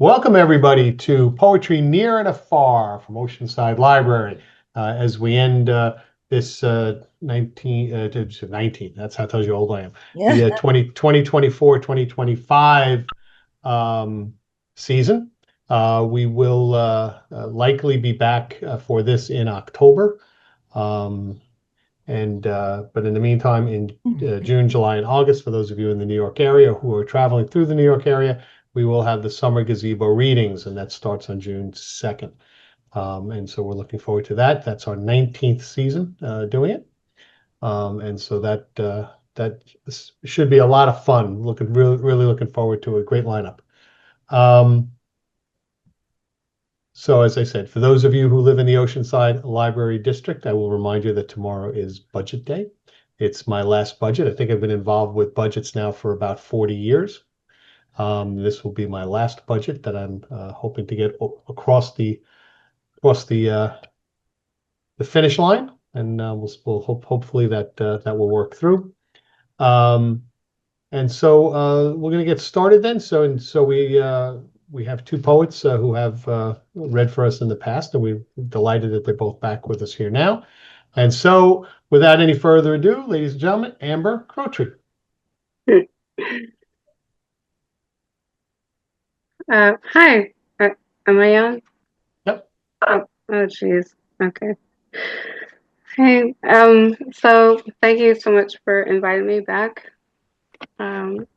Welcome, everybody, to Poetry Near and Afar from Oceanside Library. As we end this 19, that's how it tells you how old I am, the 2024-2025 season. We will likely be back for this in October. But in the meantime, in June, July, and August, for those of you in the New York area who are traveling through the New York area, we will have the summer gazebo readings, and that starts on June 2nd. And so we're looking forward to that. That's our 19th season doing it. And so that should be a lot of fun. Really looking forward to a great lineup. So as I said, for those of you who live in the Oceanside Library District, I will remind you that tomorrow is budget day. It's my last budget. I think I've been involved with budgets now for about 40 years. This will be my last budget that I'm hoping to get across the finish line, and we'll hopefully that will work through. And so we're going to get started then. So we have two poets who have read for us in the past, and we're delighted that they're both back with us here now. And so, without any further ado, ladies and gentlemen, Amber Crowtree. Hi, am I on? Yep. Oh, geez. Okay. Hey, so thank you so much for inviting me back. So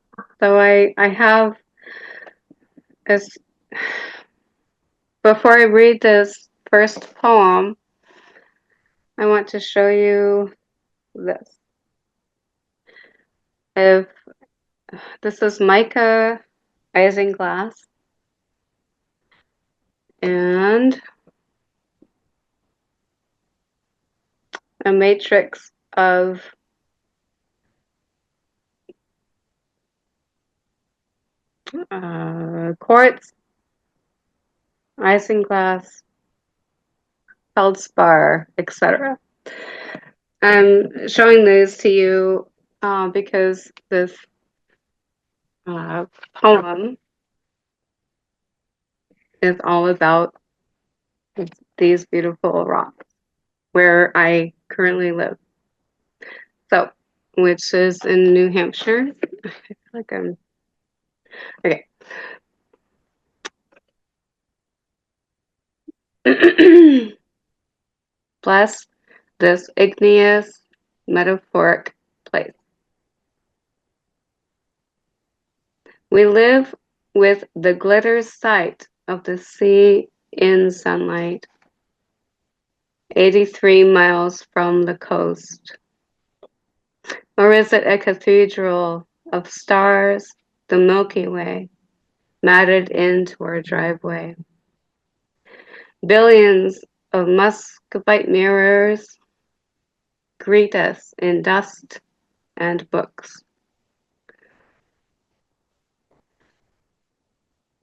I have this, before I read this first poem, I want to show you this. This is Micah Isinglass, and a matrix of quartz, isinglass, feldspar, etc. I'm showing these to you because this poem is all about these beautiful rocks where I currently live. So, which is in New Hampshire. I feel like I'm okay. Bless this igneous metaphoric place. We live with the glitter sight of the sea in sunlight, 83 miles from the coast. Or is it a cathedral of stars, the Milky Way, matted into our driveway? Billions of muscovite mirrors greet us in dust and books.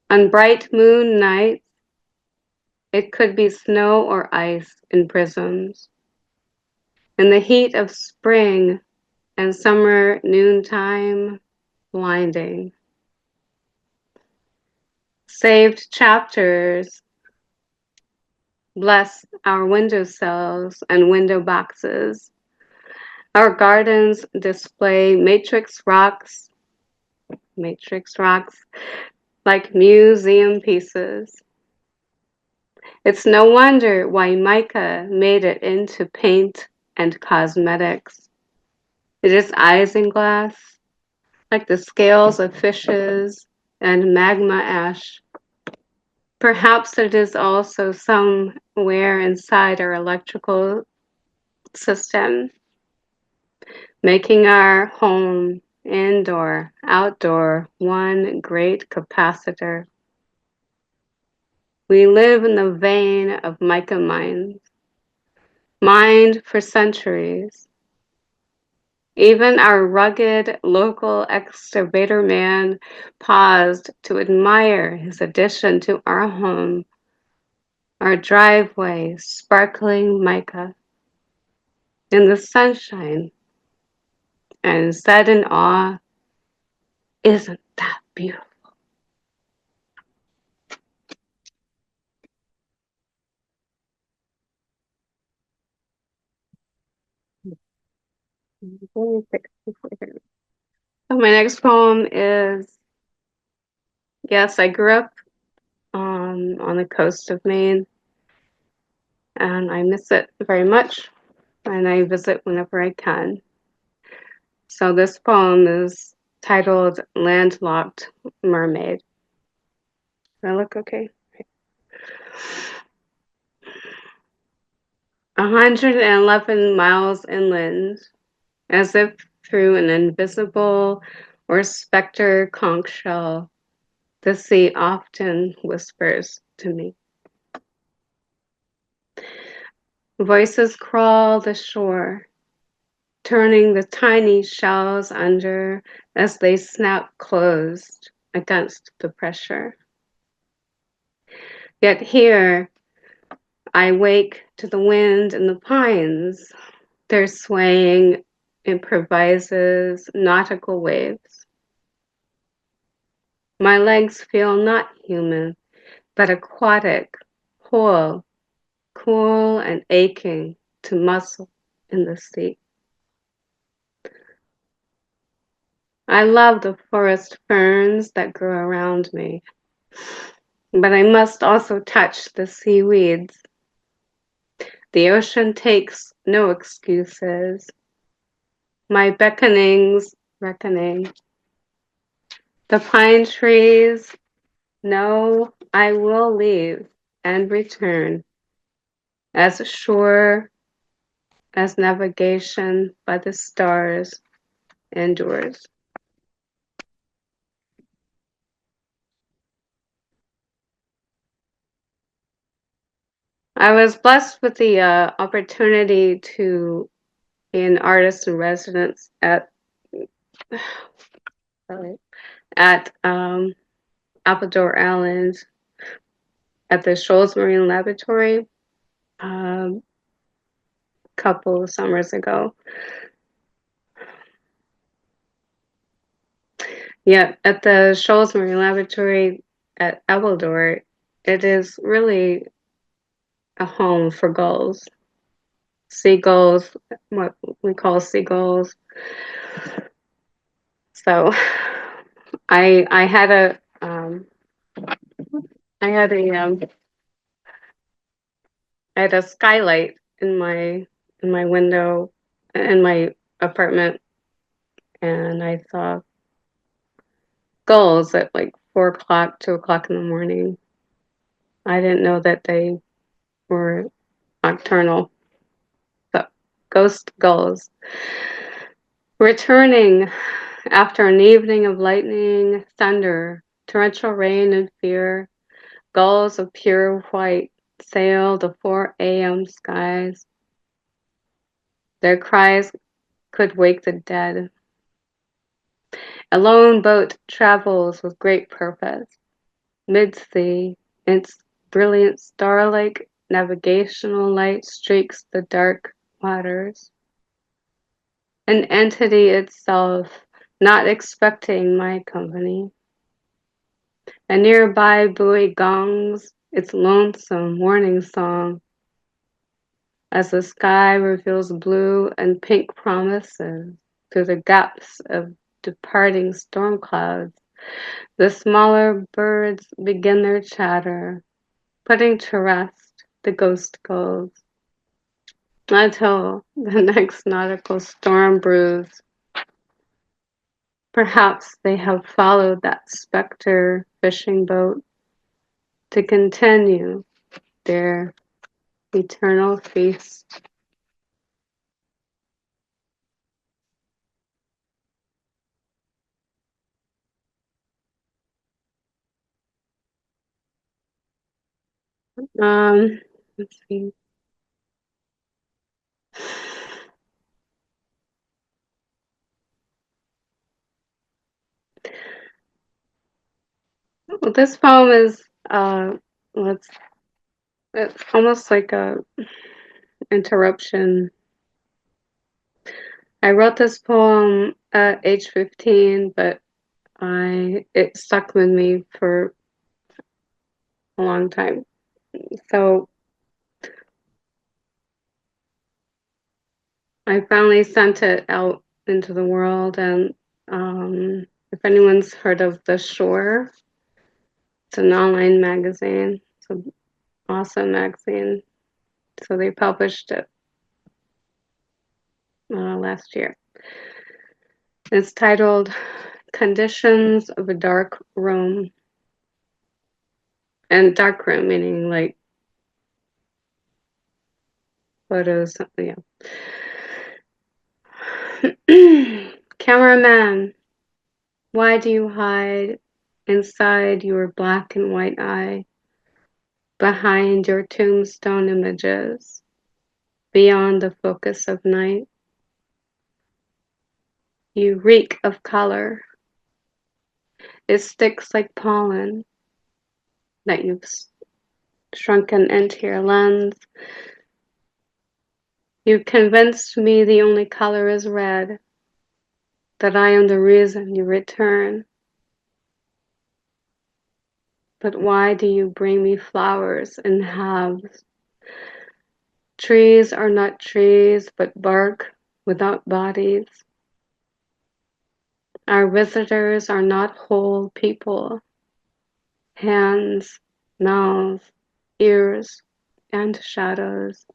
On bright moon nights, it could be snow or ice in prisms. In the heat of spring and summer noontime, blinding. Saved chapters bless our windowsills and window boxes. Our gardens display matrix rocks like museum pieces. It's no wonder why Micah made it into paint and cosmetics. It is isinglass, like the scales of fishes and magma ash. Perhaps it is also somewhere inside our electrical system, making our home, indoor, outdoor, one great capacitor. We live in the vein of Micah minds, mined for centuries. Even our rugged local excavator man paused to admire his addition to our home, our driveway sparkling mica in the sunshine, and said in awe, "Isn't that beautiful?" So my next poem is, yes, I grew up on the coast of Maine, and I miss it very much, and I visit whenever I can. So this poem is titled Landlocked Mermaid. Does that look okay? 111 miles inland, as if through an invisible or specter conch shell, the sea often whispers to me. Voices crawl the shore, turning the tiny shells under as they snap closed against the pressure. Yet here I wake to the wind and the pines, their swaying improvises nautical waves. My legs feel not human, but aquatic, whole, cool and aching to muscle in the sea. I love the forest ferns that grow around me, but I must also touch the seaweeds. The ocean takes no excuses. My beckoning's reckoning. The pine trees know I will leave and return as sure as navigation by the stars endures. I was blessed with the opportunity to be an artist in residence sorry, at Appledore Island at the Shoals Marine Laboratory a couple of summers ago. Yeah, at the Shoals Marine Laboratory at Appledore, it is really a home for gulls, seagulls, what we call seagulls. So I had a I had a I had a skylight in my window in my apartment, and I saw gulls at like 4 o'clock, 2 o'clock in the morning. I didn't know that they were nocturnal, but ghost gulls returning after an evening of lightning, thunder, torrential rain, and fear. Gulls of pure white sail the 4 a.m. skies. Their cries could wake the dead. A lone boat travels with great purpose. Mid-sea, its brilliant star-like navigational light streaks the dark waters. An entity itself, not expecting my company. A nearby buoy gongs its lonesome warning song as the sky reveals blue and pink promises through the gaps of departing storm clouds. The smaller birds begin their chatter, putting to rest the ghost gulls until the next nautical storm brews. Perhaps they have followed that specter fishing boat to continue their eternal feast. Let's see. Well, this poem is let's it's almost like a interruption. I wrote this poem at age 15, but it stuck with me for a long time. So I finally sent it out into the world, and if anyone's heard of The Shore, it's an online magazine. It's an awesome magazine. So they published it last year. It's titled Conditions of a Dark Room. And dark room meaning like photos, yeah. Cameraman, why do you hide inside your black and white eye, behind your tombstone images, beyond the focus of night? You reek of color. It sticks like pollen that you've shrunken into your lens. You convinced me the only color is red, that I am the reason you return. But why do you bring me flowers in halves? Trees are not trees, but bark without bodies. Our visitors are not whole people. Hands, mouths, ears, and shadows.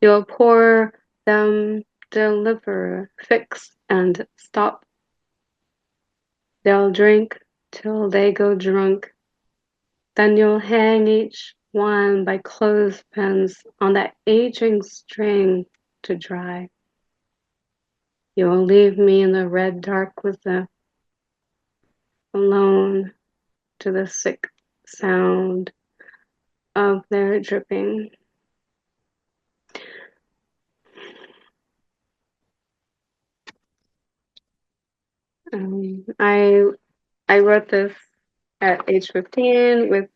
You'll pour them, deliver, fix, and stop. They'll drink till they go drunk. Then you'll hang each one by clothespins on that aging string to dry. You'll leave me in the red dark with them, alone to the sick sound of their dripping. I wrote this at age 15 with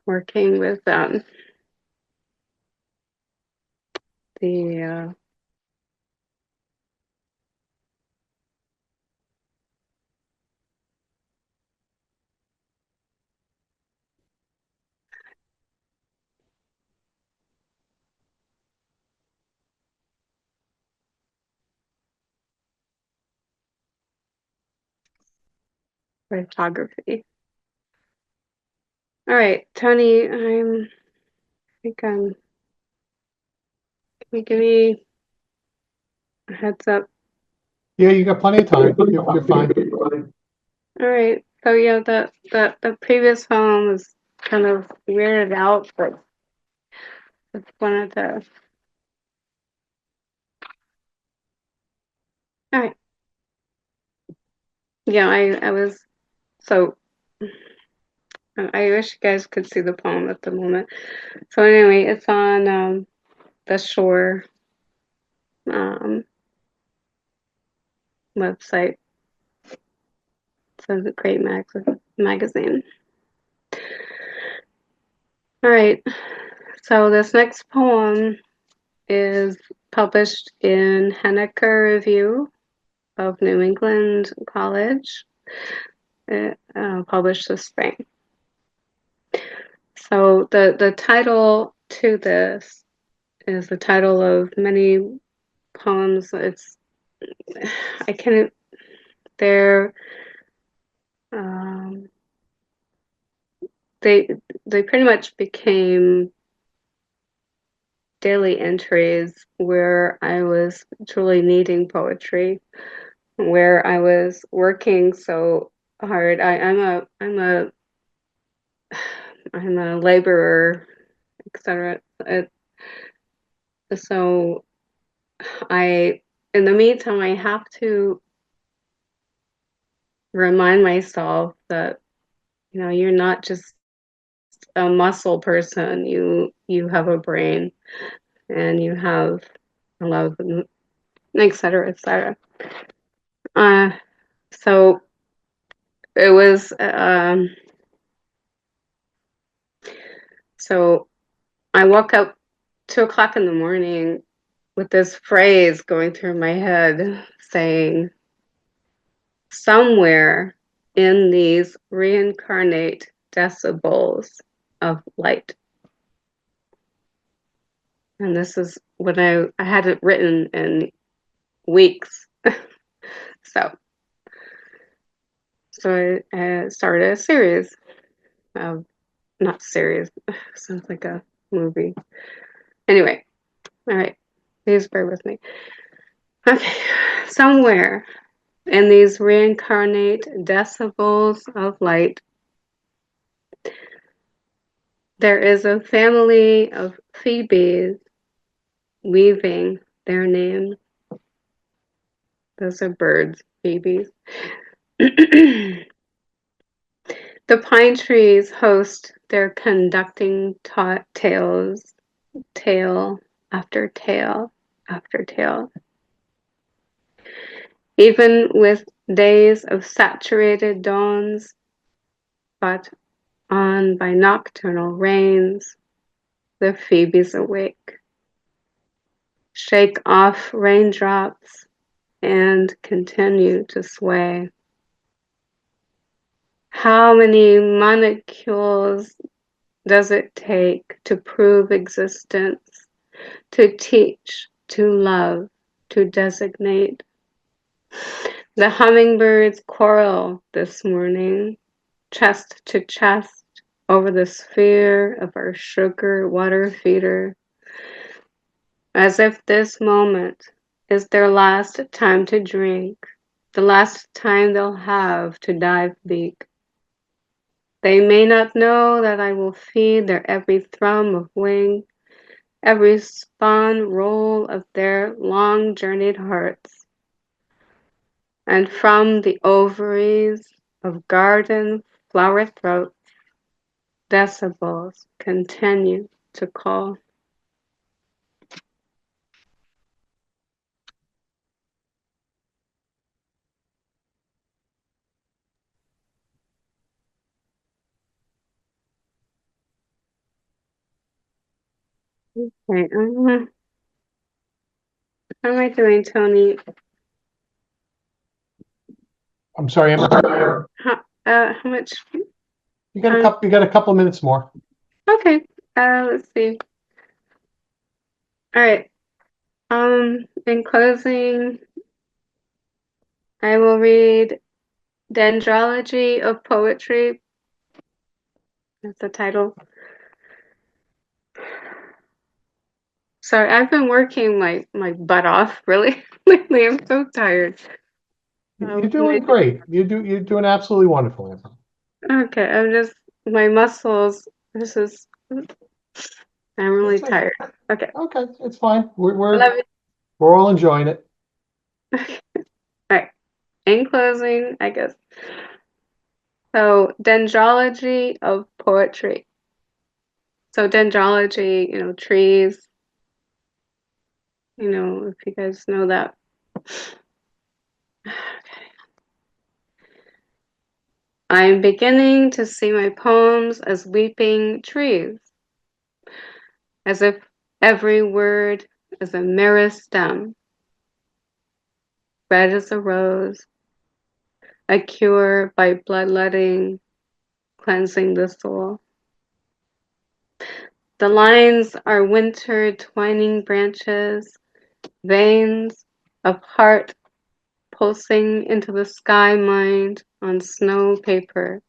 working with the photography. All right, Tony, I think can you give me a heads up? Yeah, you got plenty of time. You're fine. All right. So yeah, the previous poem was kind of weirded out, but just wanted to. All right. Yeah, I was so. I wish you guys could see the poem at the moment. So anyway, it's on the Shore um, website. So it's a great magazine. All right. So this next poem is published in Henniker Review of New England College. It published this spring. So the title to this is the title of many poems. It's I can't. They're um, they they pretty much became daily entries where I was truly needing poetry, where I was working so hard. I'm a laborer, etc. So in the meantime, I have to remind myself that you're not just a muscle person. You have a brain, and you have a love, etc., etc. Uh, so it was. So I woke up 2 o'clock in the morning with this phrase going through my head saying, somewhere in these reincarnate decibels of light. And this is what I had it written in weeks. So I started a series of, not series, sounds like a movie. Anyway, all right, please bear with me. Okay, somewhere in these reincarnate decibels of light, there is a family of Phoebes weaving their names. Those are birds, Phoebes. The pine trees host their conducting tales, tale after tale after tale. Even with days of saturated dawns, but on by nocturnal rains, the Phoebes awake, shake off raindrops, and continue to sway. How many molecules does it take to prove existence, to teach, to love, to designate? The hummingbirds quarrel this morning, chest to chest, over the sphere of our sugar water feeder, as if this moment is their last time to drink, the last time they'll have to dive deep. They may not know that I will feed their every thrum of wing, every spawn roll of their long journeyed hearts. And from the ovaries of garden flower throats, decibels continue to call. Okay, how am I doing, Tony? I'm sorry, Emma. How much? You got a couple of minutes more. Okay, let's see. All right. In closing, I will read Dendrology of Poetry. That's the title. Sorry, I've been working my butt off really lately. I'm so tired. You're doing great. You're doing absolutely wonderful, Emma. Okay, I'm just my muscles. I'm really tired. Okay. Okay, it's fine. Love you. We're all enjoying it. All right. In closing, I guess. So, dendrology of poetry. So, dendrology, trees. If you guys know that. Okay. I'm beginning to see my poems as weeping trees, as if every word is a mirror stem, red as a rose, a cure by bloodletting, cleansing the soul. The lines are winter twining branches, veins of heart pulsing into the sky mind on snow paper.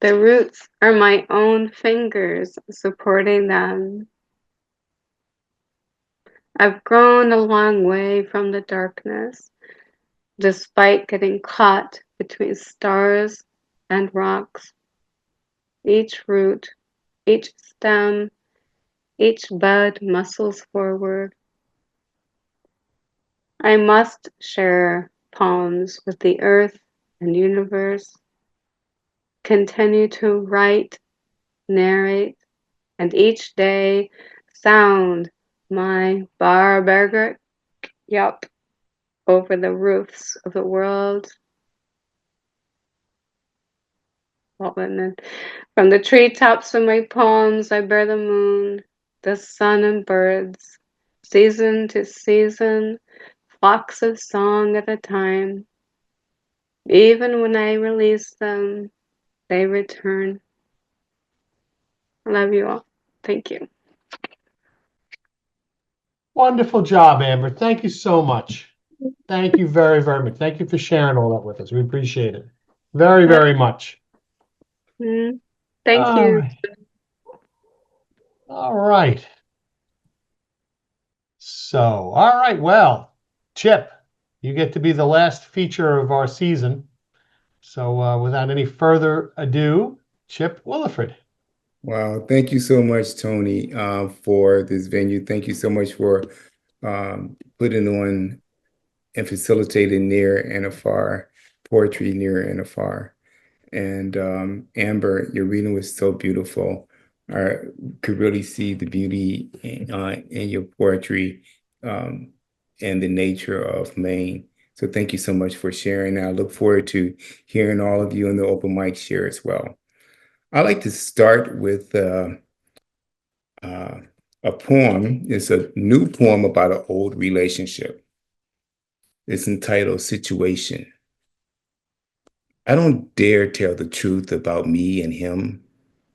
The roots are my own fingers supporting them. I've grown a long way from the darkness, despite getting caught between stars and rocks. Each root, each stem, each bud muscles forward. I must share poems with the earth and universe, continue to write, narrate, and each day sound my barbaric yelp over the roofs of the world. From the treetops of my poems, I bear the moon, the sun, and birds, season to season, flocks of song at a time. Even when I release them, they return. I love you all. Thank you. Wonderful job, Amber. Thank you so much. Thank you very, very much. Thank you for sharing all that with us. We appreciate it very, very much. Mm, thank All you. right. All right. So, all right. Well, Chip, you get to be the last feature of our season. So, without any further ado, Chip Williford. Wow, thank you so much, Tony, for this venue. Thank you so much for putting on and facilitating near and afar poetry near and afar. And Amber, your reading was so beautiful. I could really see the beauty in your poetry um, and the nature of Maine. So thank you so much for sharing. I look forward to hearing all of you in the open mic share as well. I like to start with uh, a poem. It's a new poem about an old relationship. It's entitled Situation. I don't dare tell the truth about me and him.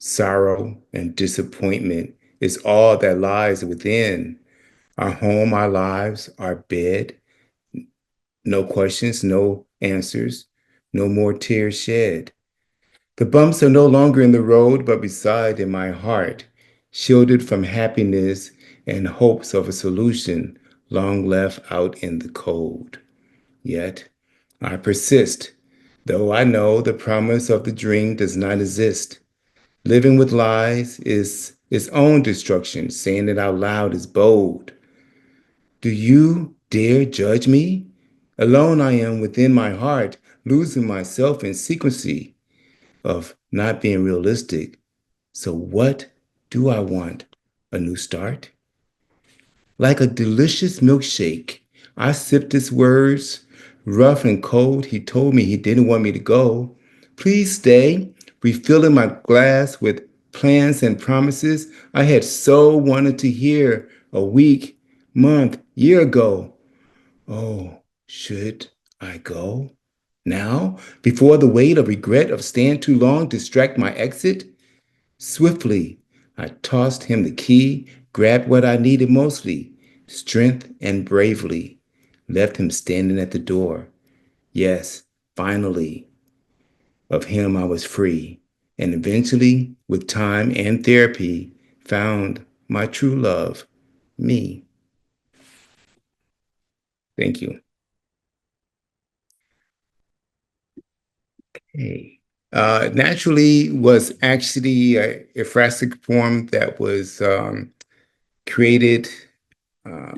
Sorrow and disappointment is all that lies within our home, our lives, our bed. No questions, no answers, no more tears shed. The bumps are no longer in the road, but beside in my heart, shielded from happiness and hopes of a solution long left out in the cold. Yet I persist, though I know the promise of the dream does not exist. Living with lies is its own destruction. Saying it out loud is bold. Do you dare judge me? Alone I am within my heart, losing myself in secrecy of not being realistic. So, what do I want? A new start? Like a delicious milkshake, I sipped his words. Rough and cold, he told me he didn't want me to go. Please stay, refilling my glass with plans and promises I had so wanted to hear a week, month, year ago. Oh, should I go? Now, before the weight of regret of staying too long distract my exit? Swiftly, I tossed him the key, grabbed what I needed mostly, strength and bravely, left him standing at the door. Yes, finally, of him I was free, and eventually, with time and therapy, found my true love, me. Thank you. Hey. Naturally was actually a phrastic form that was created uh,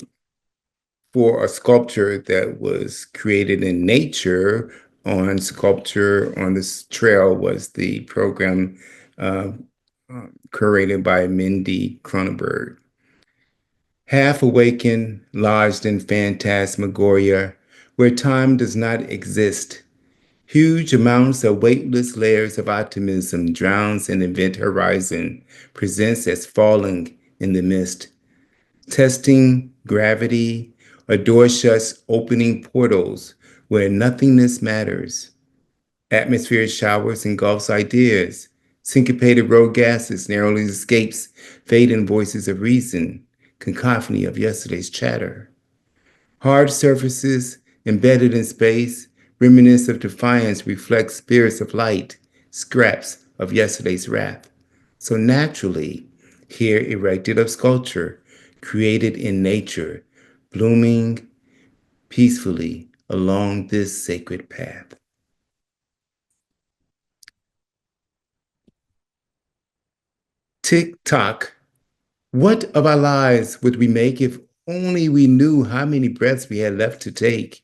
for a sculpture that was created in nature. On sculpture on this trail was the program uh, curated by Mindy Cronenberg. Half awakened, lodged in phantasmagoria, where time does not exist. Huge amounts of weightless layers of optimism drowns in event horizon, presents as falling in the mist. Testing gravity, a door shuts, opening portals where nothingness matters. Atmosphere showers engulfs ideas. Syncopated road gases narrowly escapes fading voices of reason, cacophony of yesterday's chatter. Hard surfaces, embedded in space, reminisce of defiance, reflect spirits of light, scraps of yesterday's wrath. So naturally, here erected of sculpture, created in nature, blooming peacefully along this sacred path. Tick tock, what of our lives would we make if only we knew how many breaths we had left to take?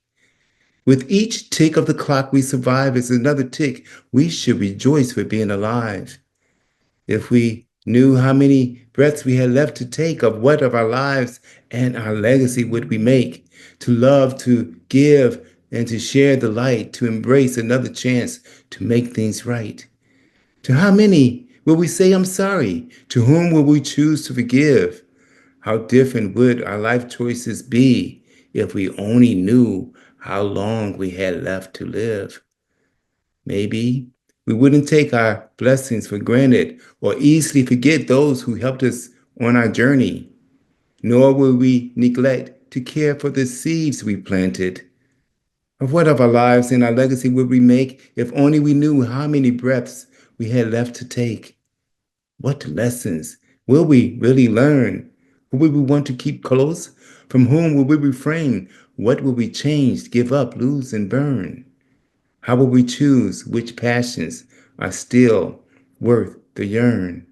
With each tick of the clock we survive is another tick. We should rejoice for being alive. If we knew how many breaths we had left to take, of what of our lives and our legacy would we make? To love, to give, and to share the light, to embrace another chance to make things right. To how many will we say I'm sorry? To whom will we choose to forgive? How different would our life choices be if we only knew how long we had left to live? Maybe we wouldn't take our blessings for granted or easily forget those who helped us on our journey. nor will we neglect to care for the seeds we planted. Of what of our lives and our legacy would we make if only we knew how many breaths we had left to take? What lessons will we really learn? Who will we want to keep close? From whom will we refrain? What will we change, give up, lose, and burn? How will we choose which passions are still worth the yearn?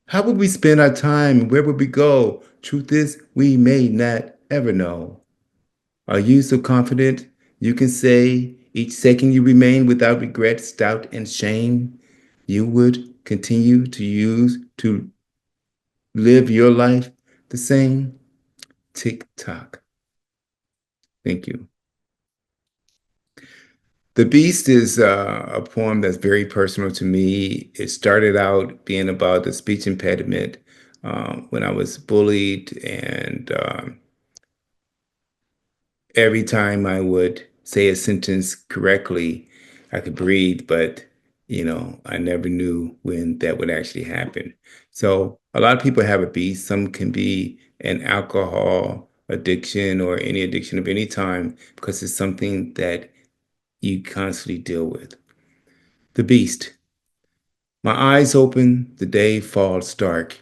How will we spend our time and where will we go? Truth is, we may not ever know. Are you so confident you can say each second you remain without regret, doubt, and shame, you would continue to live your life the same? Tick tock. Thank you. The Beast is a poem that's very personal to me. It started out being about the speech impediment when I was bullied, and every time I would say a sentence correctly, I could breathe, but I never knew when that would actually happen. So a lot of people have a beast. Some can be an alcohol addiction or any addiction of any time because it's something that you constantly deal with. The beast. My eyes open, the day falls dark,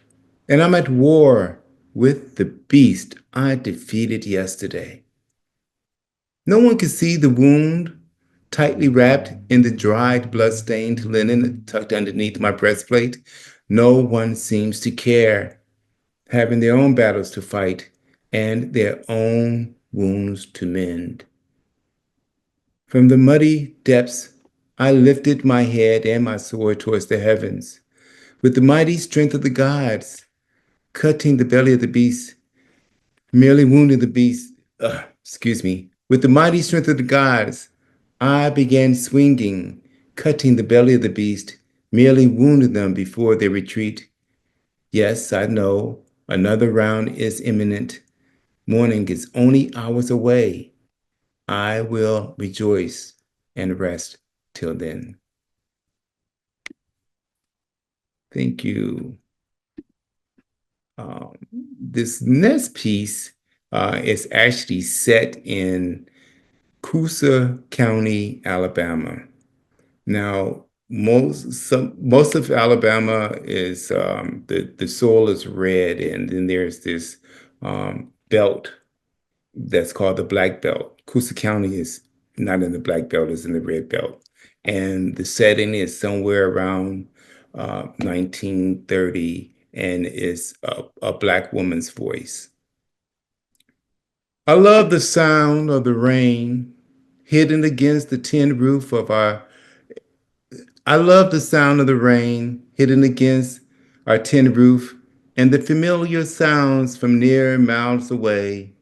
and I'm at war with the beast I defeated yesterday. No one can see the wound, tightly wrapped in the dried, blood-stained linen tucked underneath my breastplate. No one seems to care, having their own battles to fight and their own wounds to mend. From the muddy depths, I lifted my head and my sword towards the heavens. With the mighty strength of the gods, cutting the belly of the beast, merely wounding the beast, with the mighty strength of the gods, I began swinging, cutting the belly of the beast, merely wounding them before they retreat. Yes, I know, another round is imminent. Morning is only hours away. I will rejoice and rest till then. Thank you. This next piece is actually set in Coosa County, Alabama. Now, most of Alabama is the soil is red, and then there's this belt that's called the Black Belt. Coosa County is not in the Black Belt; it's in the Red Belt, and the setting is somewhere around 1930, and it's a Black woman's voice. I love the sound of the rain hidden against the tin roof of our. I love the sound of the rain hidden against our tin roof and the familiar sounds from near miles away.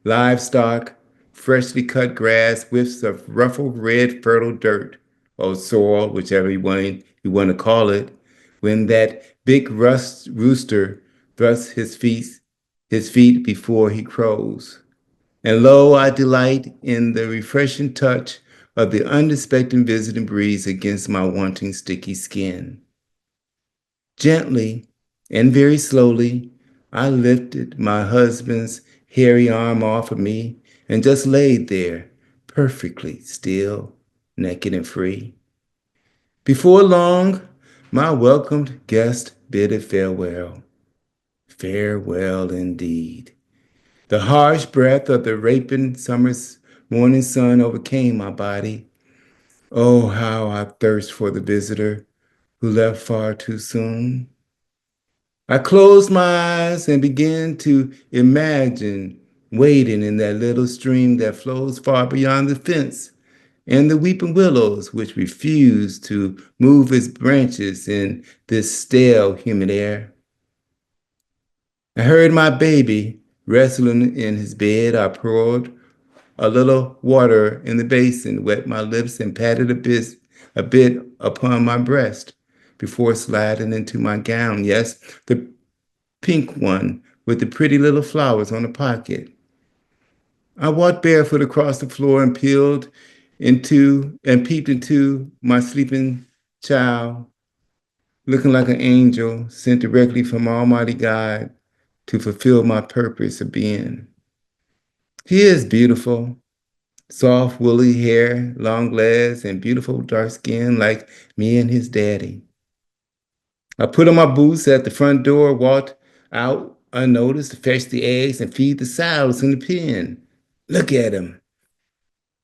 Livestock, freshly cut grass, whiffs of ruffled red fertile dirt or soil, whichever you want to call it, when that big rooster thrusts his feet before he crows. And lo, I delight in the refreshing touch of the unexpected visiting breeze against my wanting sticky skin. Gently and very slowly, I lifted my husband's hairy arm off of me and just laid there, perfectly still, naked and free. Before long, my welcomed guest bid it farewell. Farewell indeed. The harsh breath of the raping summer's morning sun overcame my body. Oh, how I thirst for the visitor who left far too soon. I closed my eyes and began to imagine wading in that little stream that flows far beyond the fence and the weeping willows which refuse to move its branches in this stale humid air. I heard my baby wrestling in his bed. I poured a little water in the basin, wet my lips, and patted a bit upon my breast before sliding into my gown. Yes, the pink one with the pretty little flowers on the pocket. I walked barefoot across the floor and peeped into my sleeping child, looking like an angel sent directly from Almighty God. to fulfill my purpose of being. He is beautiful, soft, woolly hair, long legs, and beautiful dark skin like me and his daddy. I put on my boots at the front door, walked out unnoticed to fetch the eggs and feed the sows in the pen. Look at them.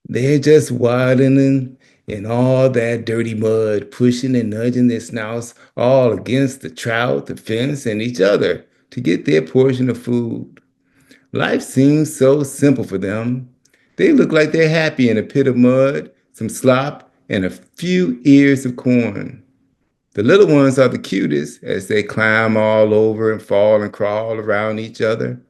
They're just waddling in all that dirty mud, pushing and nudging their snouts all against the trout, the fence, and each other to get their portion of food. Life seems so simple for them. They look like they're happy in a pit of mud, some slop, and a few ears of corn. The little ones are the cutest as they climb all over and fall and crawl around each other.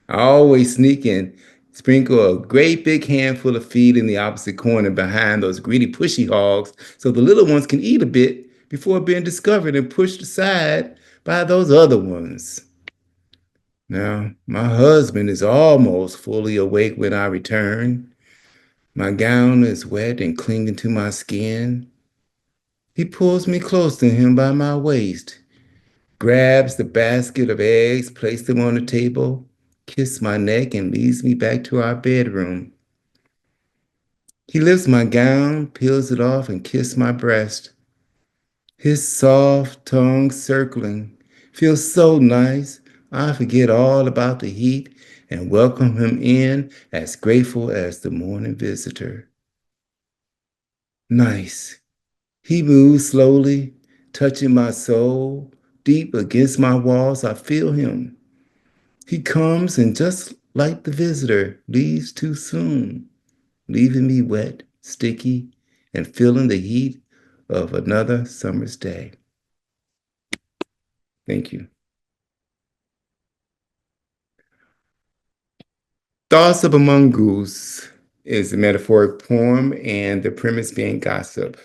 I always sneak and sprinkle a great big handful of feed in the opposite corner behind those greedy pushy hogs so the little ones can eat a bit before being discovered and pushed aside by those other ones. Now, my husband is almost fully awake when I return. My gown is wet and clinging to my skin. He pulls me close to him by my waist, grabs the basket of eggs, places them on the table, kisses my neck, and leads me back to our bedroom. He lifts my gown, peels it off, and kisses my breast. His soft tongue circling feels so nice. I forget all about the heat and welcome him in as grateful as the morning visitor. Nice. He moves slowly, touching my soul. Deep against my walls, I feel him. He comes and just like the visitor, leaves too soon, leaving me wet, sticky, and feeling the heat of another summer's day. Thank you. Thoughts of a Mongoose is a metaphoric poem, and the premise being gossip.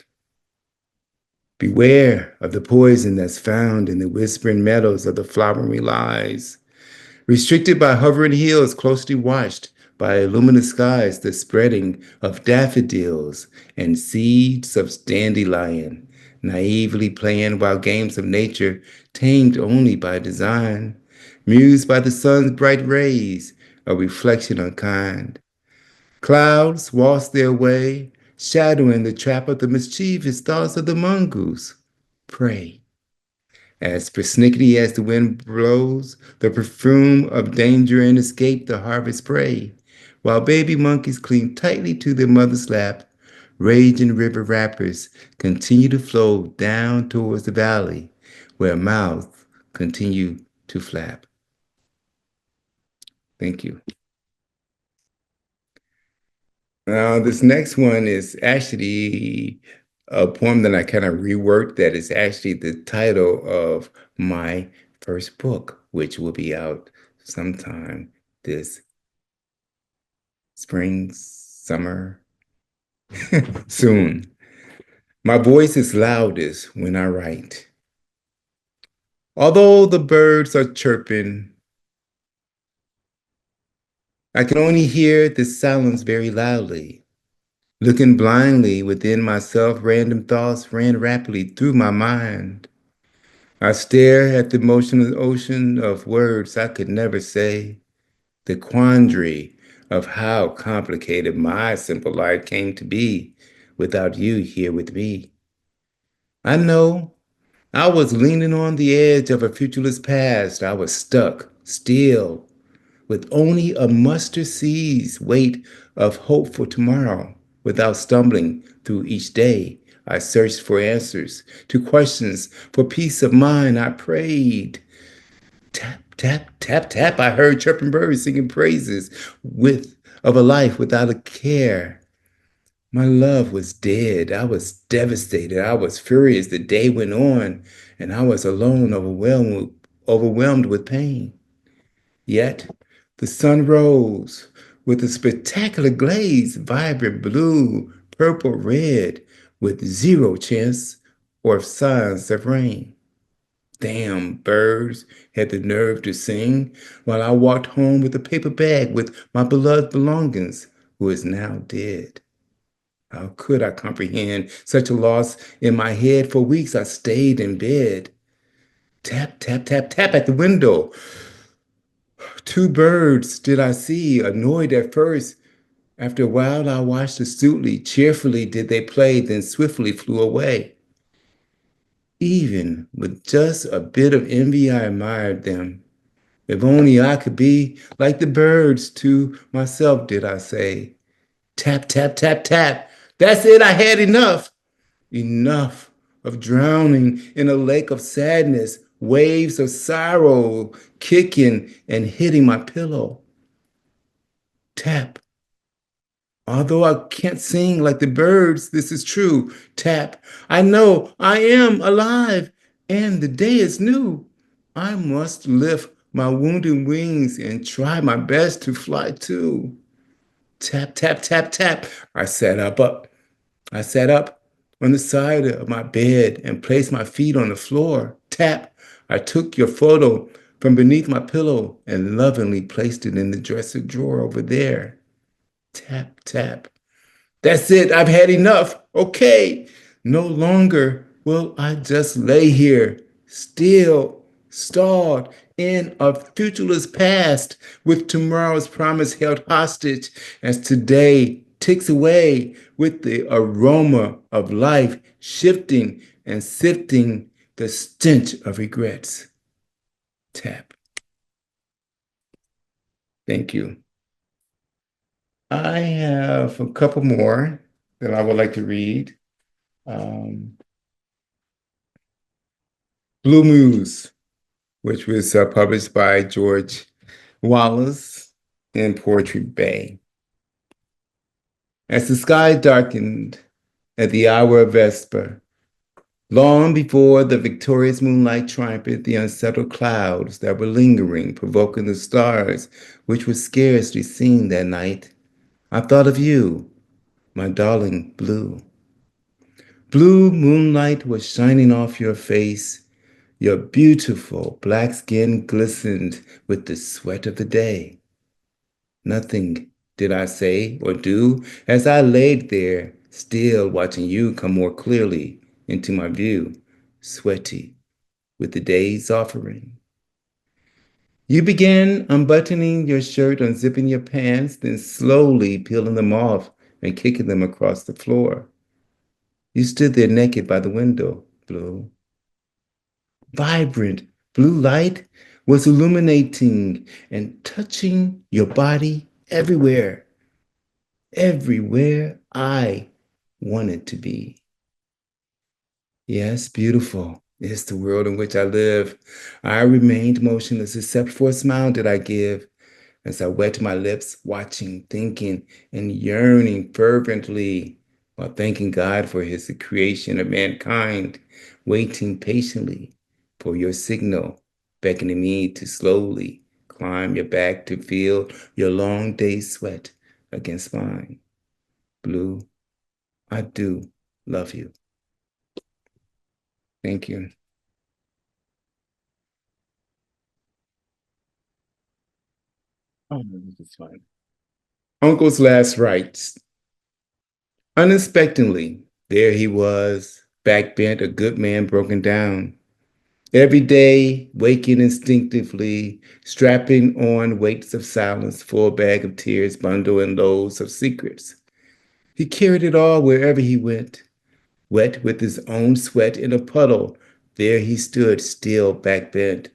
Beware of the poison that's found in the whispering meadows of the flowery lies. Restricted by hovering hills closely watched by luminous skies, the spreading of daffodils and seeds of dandelion, naively playing while games of nature tamed only by design, mused by the sun's bright rays, a reflection unkind. Clouds waltz their way, shadowing the trap of the mischievous thoughts of the mongoose. Pray. As persnickety as the wind blows, the perfume of danger and escape the harvest prey, while baby monkeys cling tightly to their mother's lap, raging river rapids continue to flow down towards the valley, where mouths continue to flap. Thank you. Now, this next one is actually a poem that I kind of reworked that is actually the title of my first book, which will be out sometime this spring, summer, soon. My voice is loudest when I write. Although the birds are chirping, I can only hear the silence very loudly. Looking blindly within myself, random thoughts ran rapidly through my mind. I stare at the motionless ocean of words I could never say, the quandary of how complicated my simple life came to be without you here with me. I know I was leaning on the edge of a futureless past. I was stuck, still, with only a mustard seed's weight of hope for tomorrow. Without stumbling through each day, I searched for answers to questions. For peace of mind, I prayed. Tap, tap, tap, tap. I heard chirping birds singing praises of a life without a care. My love was dead. I was devastated. I was furious. The day went on, and I was alone, overwhelmed with pain. Yet the sun rose with a spectacular glaze, vibrant blue, purple, red, with zero chance or signs of rain. Damn birds had the nerve to sing while I walked home with a paper bag with my beloved belongings, who is now dead. How could I comprehend such a loss in my head? For weeks I stayed in bed. Tap, tap, tap, tap at the window. Two birds did I see, annoyed at first. After a while, I watched astutely, cheerfully did they play, then swiftly flew away. Even with just a bit of envy, I admired them. If only I could be like the birds to myself, did I say. Tap, tap, tap, tap. That's it, I had enough. Enough of drowning in a lake of sadness, waves of sorrow kicking and hitting my pillow. Tap. Although I can't sing like the birds, this is true. Tap. I know I am alive and the day is new. I must lift my wounded wings and try my best to fly too. Tap, tap, tap, tap. I sat up on the side of my bed and placed my feet on the floor. Tap. I took your photo from beneath my pillow and lovingly placed it in the dresser drawer over there. Tap, tap. That's it. I've had enough. Okay. No longer will I just lay here, still, stalled in a futureless past with tomorrow's promise held hostage as today ticks away with the aroma of life shifting and sifting the stench of regrets. Tap. Thank you. I have a couple more that I would like to read. Um, Blue Muse, which was published by George Wallace in Poetry Bay. As the sky darkened at the hour of Vesper, long before the victorious moonlight triumphed the unsettled clouds that were lingering, provoking the stars which were scarcely seen that night, I thought of you, my darling Blue. Blue moonlight was shining off your face. Your beautiful black skin glistened with the sweat of the day. Nothing did I say or do as I laid there, still watching you come more clearly into my view, sweaty with the day's offering. You began unbuttoning your shirt, unzipping your pants, then slowly peeling them off and kicking them across the floor. You stood there naked by the window, Blue. Vibrant blue light was illuminating and touching your body everywhere, everywhere I wanted to be. Yes, beautiful is the world in which I live. I remained motionless, except for a smile did I give as I wet my lips, watching, thinking, and yearning fervently, while thanking God for his creation of mankind, waiting patiently for your signal, beckoning me to slowly climb your back to feel your long day's sweat against mine. Blue, I do love you. Thank you. Oh, this is fun. Uncle's last rites. Unexpectedly, there he was, backbent, a good man broken down. Every day, waking instinctively, strapping on weights of silence, full bag of tears, bundle and loads of secrets. He carried it all wherever he went, wet with his own sweat in a puddle. There he stood, still backbent.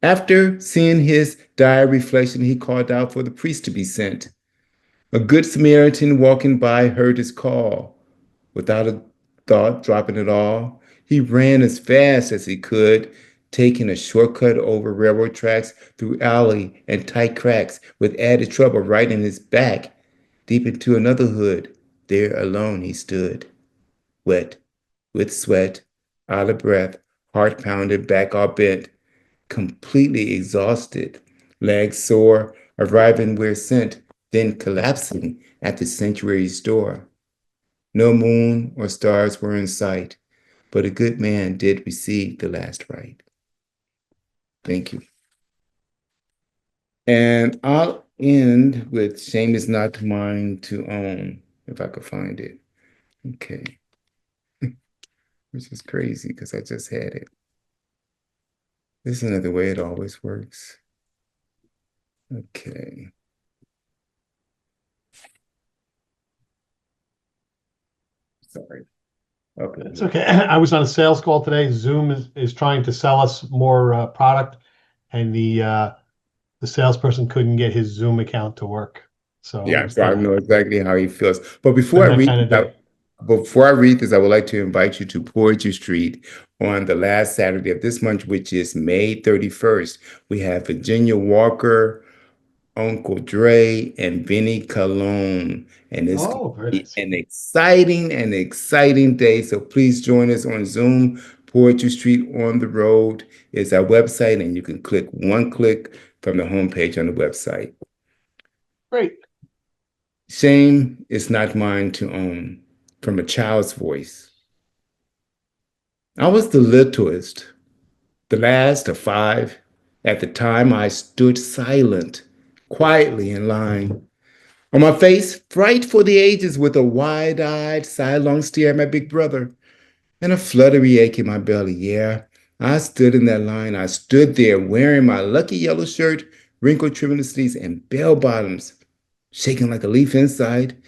After seeing his dire reflection, he called out for the priest to be sent. A good Samaritan walking by heard his call. Without a thought, dropping it all, he ran as fast as he could, taking a shortcut over railroad tracks, through alley and tight cracks, with added trouble right in his back, deep into another hood. There alone he stood, wet, with sweat, out of breath, heart pounded, back all bent, completely exhausted, legs sore, arriving where sent, then collapsing at the sanctuary's door. No moon or stars were in sight, but a good man did receive the last rite. Thank you. And I'll end with shame is not mine to own, if I could find it. Okay. Which is crazy because I just had it. This is another way it always works. Okay. Sorry. Okay. It's okay. I was on a sales call today. Zoom is trying to sell us more product, and the salesperson couldn't get his Zoom account to work. So it Yeah, was so I kind know exactly how he feels. But been that kind of day. before I read this, I would like to invite you to Poetry Street on the last Saturday of this month, which is May 31st. We have Virginia Walker, Uncle Dre, and Benny Cologne. And it's going Oh, to very be nice. an exciting day. So please join us on Zoom. Poetry Street on the Road is our website, and you can click one click from the homepage on the website. Great. Shame is not mine to own, from a child's voice. I was the littlest, the last of five. At the time, I stood silent, quietly in line. On my face, fright for the ages, with a wide-eyed, sidelong stare at my big brother, and a fluttery ache in my belly. Yeah, I stood in that line. I stood there wearing my lucky yellow shirt, wrinkled trimming the sleeves, and bell bottoms, shaking like a leaf inside.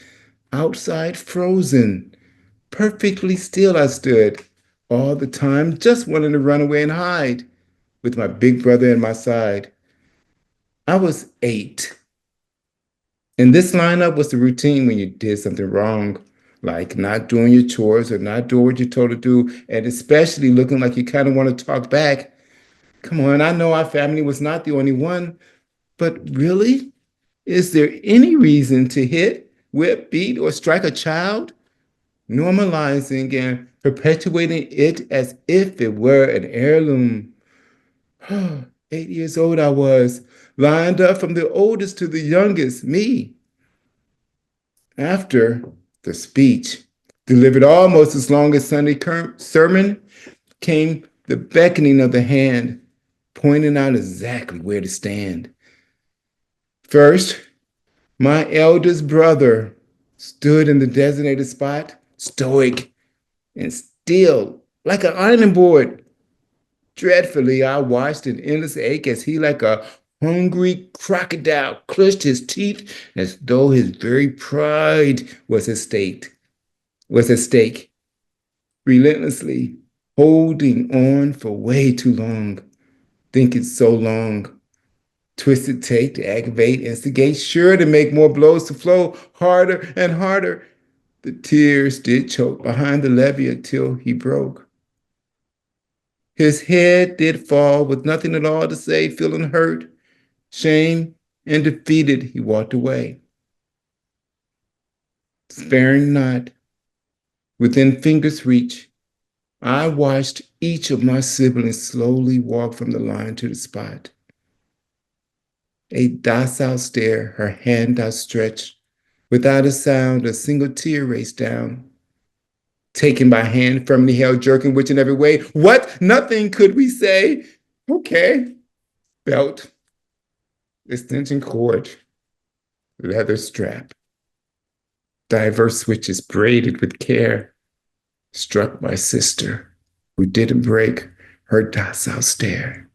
Outside, frozen. Perfectly still, I stood all the time, just wanting to run away and hide with my big brother at my side. I was 8. And this lineup was the routine when you did something wrong, like not doing your chores or not doing what you're told to do, and especially looking like you kind of want to talk back. Come on, I know our family was not the only one, but really? Is there any reason to hit, whip, beat, or strike a child? Normalizing and perpetuating it as if it were an heirloom. 8 years old I was, lined up from the oldest to the youngest, me. After the speech, delivered almost as long as Sunday sermon, came the beckoning of the hand, pointing out exactly where to stand. First, my eldest brother stood in the designated spot, stoic and still, like an ironing board. Dreadfully, I watched in endless ache as he, like a hungry crocodile, clenched his teeth as though his very pride was at stake, relentlessly holding on for way too long, thinking so long. Twisted take to aggravate, instigate, sure to make more blows to flow harder and harder. The tears did choke behind the levee until he broke. His head did fall with nothing at all to say, feeling hurt, shame, and defeated, he walked away. Sparing not, within finger's reach, I watched each of my siblings slowly walk from the line to the spot. A docile stare, her hand outstretched, without a sound, a single tear raced down. Taken by hand, firmly held, jerking which in every way. What? Nothing could we say? Okay. Belt, extension cord, leather strap, diverse switches braided with care, struck my sister, who didn't break her docile stare.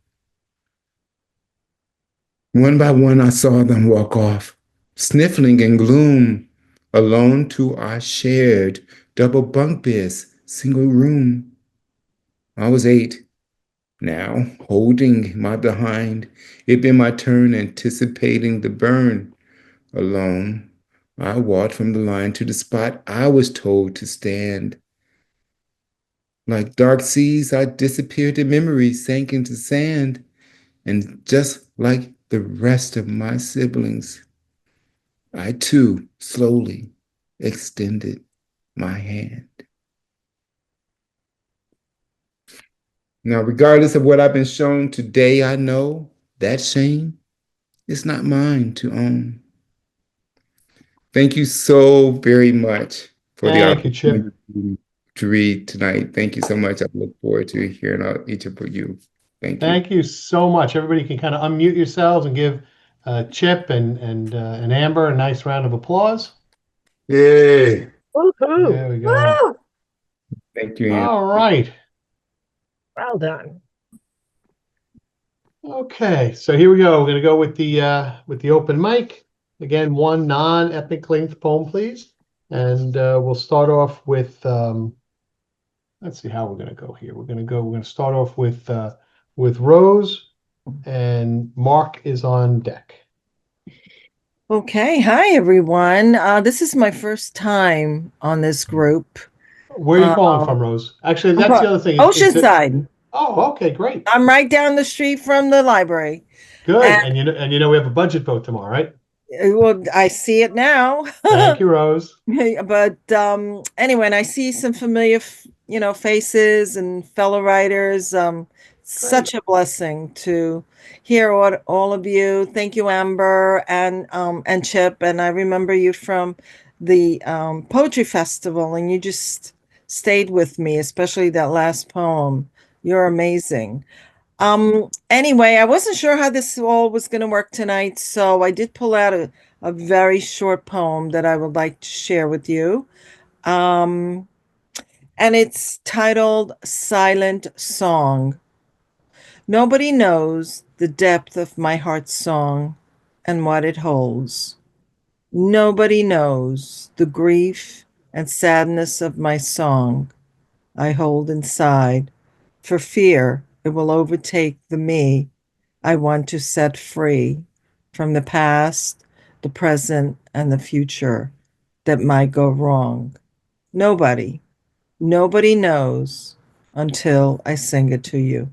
One by one, I saw them walk off, sniffling in gloom, alone to our shared double bunk beds, single room. I was 8 now, holding my behind. It'd been my turn, anticipating the burn. Alone, I walked from the line to the spot I was told to stand. Like dark seas, I disappeared in memory, sank into sand. And just like the rest of my siblings, I too slowly extended my hand. Now, regardless of what I've been shown today, I know that shame is not mine to own. Thank you so very much for the Thank you, Chip. opportunity to read tonight. Thank you so much. I look forward to hearing each of you. Thank you. Thank you so much. Everybody can kind of unmute yourselves and give Chip and Amber a nice round of applause. Yay. Woohoo! There we go. Woo! Thank you, Ann. All right. Well done. Okay, so here we go. We're gonna go with the open mic. Again, one non-epic length poem, please. And we'll start off with let's see how we're gonna go here. We're gonna start off with Rose, and Mark is on deck. Okay, hi everyone. This is my first time on this group. Where are you calling from, Rose? Actually, that's the other thing. Oceanside. Oh, okay, great. I'm right down the street from the library. Good. And And you know we have a budget vote tomorrow, right? well, I see it now. Thank you, Rose. But anyway, and I see some familiar, faces and fellow writers. Such a blessing to hear all of you. Thank you, Amber and Chip. And I remember you from the poetry festival, and you just stayed with me, especially that last poem. You're amazing. Anyway, I wasn't sure how this all was going to work tonight, so I did pull out a very short poem that I would like to share with you. And it's titled Silent Song. Nobody knows the depth of my heart's song and what it holds. Nobody knows the grief and sadness of my song I hold inside, for fear it will overtake the me I want to set free from the past, the present, and the future that might go wrong. Nobody knows until I sing it to you.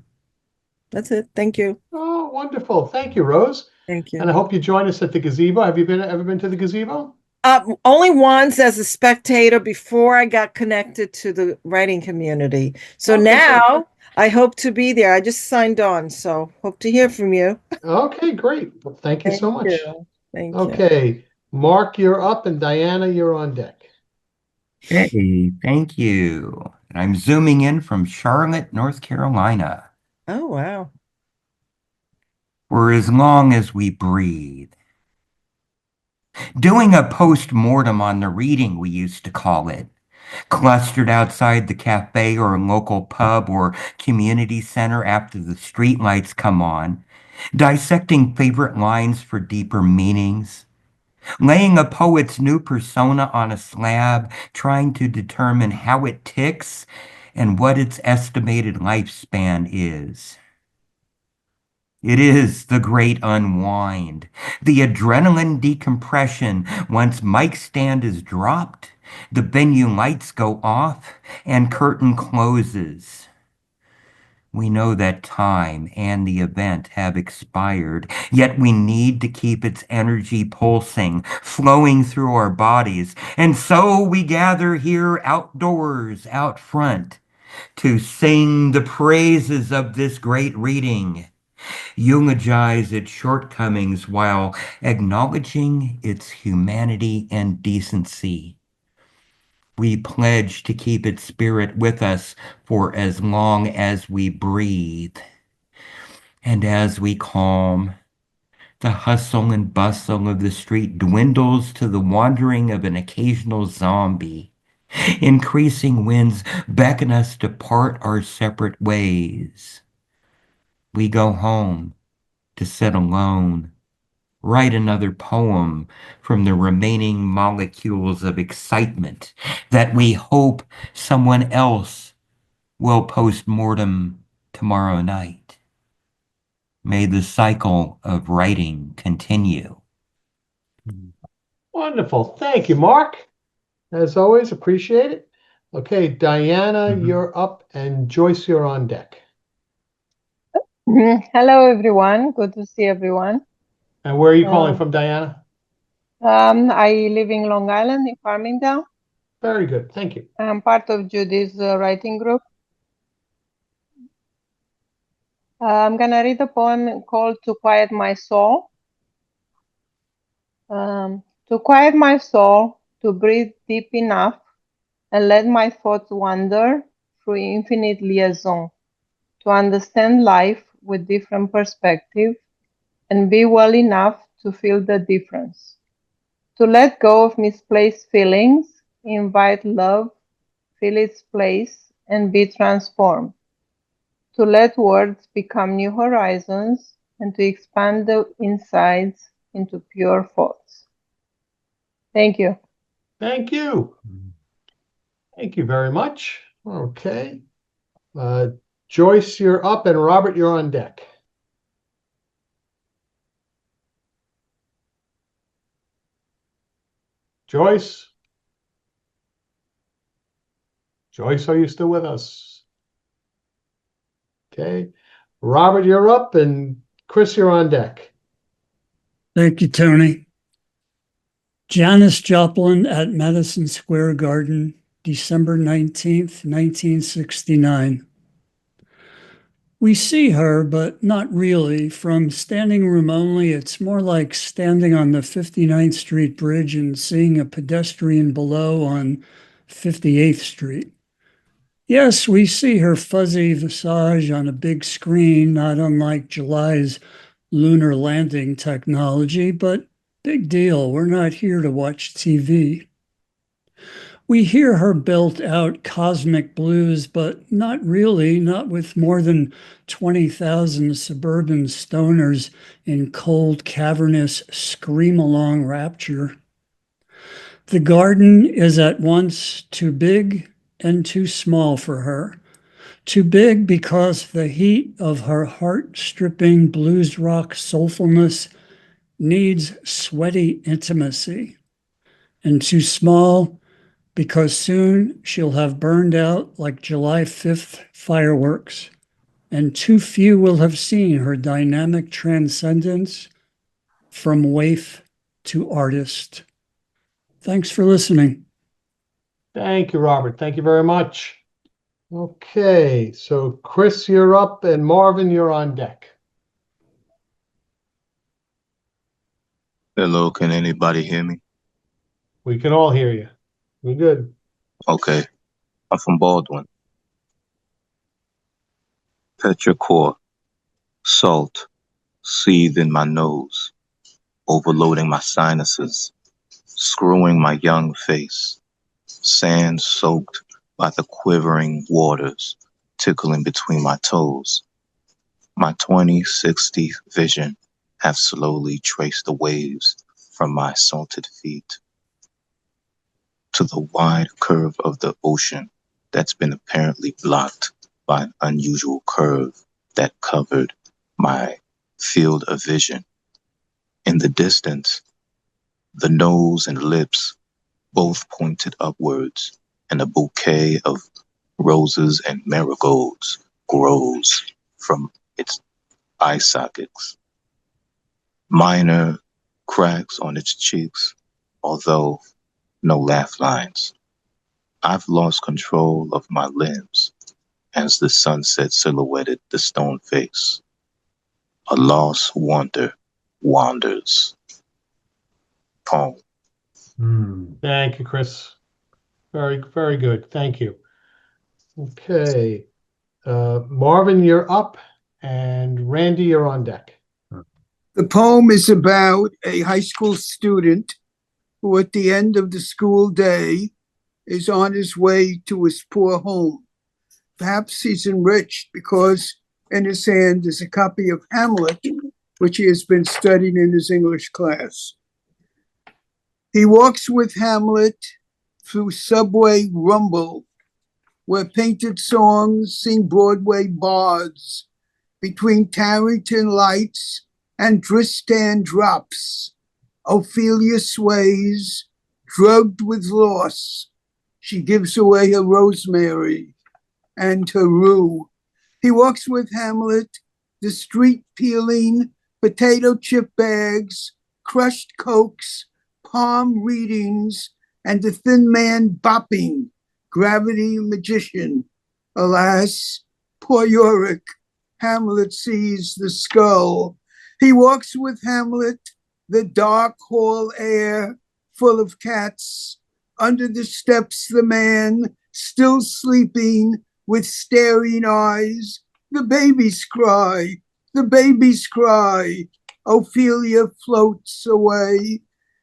That's it. Thank you. Oh, wonderful. Thank you, Rose. Thank you. And I hope you join us at the gazebo. Have you ever been to the gazebo? Only once as a spectator before I got connected to the writing community. So Okay, now I hope to be there. I just signed on, so hope to hear from you. Okay, great. Well, thank you so much. Thank you. Okay, Mark, you're up, and Diana, you're on deck. Hey, thank you. And I'm zooming in from Charlotte, North Carolina. Oh, wow. For as long as we breathe. Doing a post-mortem on the reading, we used to call it. Clustered outside the cafe or local pub or community center after the streetlights come on. Dissecting favorite lines for deeper meanings. Laying a poet's new persona on a slab, trying to determine how it ticks and what its estimated lifespan is. It is the great unwind, the adrenaline decompression once mic stand is dropped, the venue lights go off, and curtain closes. We know that time and the event have expired, yet we need to keep its energy pulsing, flowing through our bodies. And so we gather here outdoors, out front, to sing the praises of this great reading, eulogize its shortcomings while acknowledging its humanity and decency. We pledge to keep its spirit with us for as long as we breathe. And as we calm, the hustle and bustle of the street dwindles to the wandering of an occasional zombie. Increasing winds beckon us to part our separate ways. We go home to sit alone, write another poem from the remaining molecules of excitement that we hope someone else will post-mortem tomorrow night. May the cycle of writing continue. Wonderful. Thank you, Mark. As always, appreciate it. Okay, Diana, you're up, and Joyce, you're on deck. Hello, everyone. Good to see everyone. And where are you calling from, Diana? I live in Long Island in Farmingdale. Very good. Thank you. I'm part of Judy's writing group. I'm going to read a poem called To Quiet My Soul. To quiet my soul, to breathe deep enough and let my thoughts wander through infinite liaison, to understand life with different perspectives and be well enough to feel the difference. To let go of misplaced feelings, invite love, fill its place, and be transformed. To let words become new horizons, and to expand the insides into pure thoughts. Thank you. Thank you. Thank you very much. Okay. Joyce, you're up, and Robert, you're on deck. Joyce? Joyce, are you still with us? Okay. Robert, you're up, and Chris, you're on deck. Thank you, Tony. Janis Joplin at Madison Square Garden, December 19th, 1969. We see her, but not really. From standing room only, it's more like standing on the 59th Street Bridge and seeing a pedestrian below on 58th Street. Yes, we see her fuzzy visage on a big screen, not unlike July's lunar landing technology, but big deal. We're not here to watch TV. We hear her belt out cosmic blues, but not really, not with more than 20,000 suburban stoners in cold, cavernous, scream-along rapture. The garden is at once too big and too small for her. Too big because the heat of her heart-stripping blues rock soulfulness needs sweaty intimacy, and too small because soon she'll have burned out like July 5th fireworks, and too few will have seen her dynamic transcendence from waif to artist. Thanks for listening. Thank you, Robert. Thank you very much. Okay, so Chris, you're up, and Marvin, you're on deck. Hello, can anybody hear me? We can all hear you. We're good. Okay, I'm from Baldwin. Petrichor, salt, seethe in my nose, overloading my sinuses, screwing my young face, sand soaked by the quivering waters, tickling between my toes. My 20/60 vision have slowly traced the waves from my salted feet to the wide curve of the ocean that's been apparently blocked by an unusual curve that covered my field of vision. In the distance, the nose and lips both pointed upwards, and a bouquet of roses and marigolds grows from its eye sockets. Minor cracks on its cheeks, although no laugh lines. I've lost control of my limbs as the sunset silhouetted the stone face. A lost wonder wanders. Poem. Thank you, Chris. Very, very good. Thank you. Okay. Marvin, you're up, and Randy, you're on deck. The poem is about a high school student who at the end of the school day is on his way to his poor home. Perhaps he's enriched because in his hand is a copy of Hamlet, which he has been studying in his English class. He walks with Hamlet through subway rumble, where painted songs sing Broadway bards, between Tarrington lights and Tristan drops. Ophelia sways, drugged with loss. She gives away her rosemary and her rue. He walks with Hamlet, the street peeling, potato chip bags, crushed cokes, palm readings, and the thin man bopping, gravity magician. Alas, poor Yorick, Hamlet sees the skull. He walks with Hamlet, the dark hall air full of cats. Under the steps, the man, still sleeping with staring eyes. The babies cry, the babies cry. Ophelia floats away.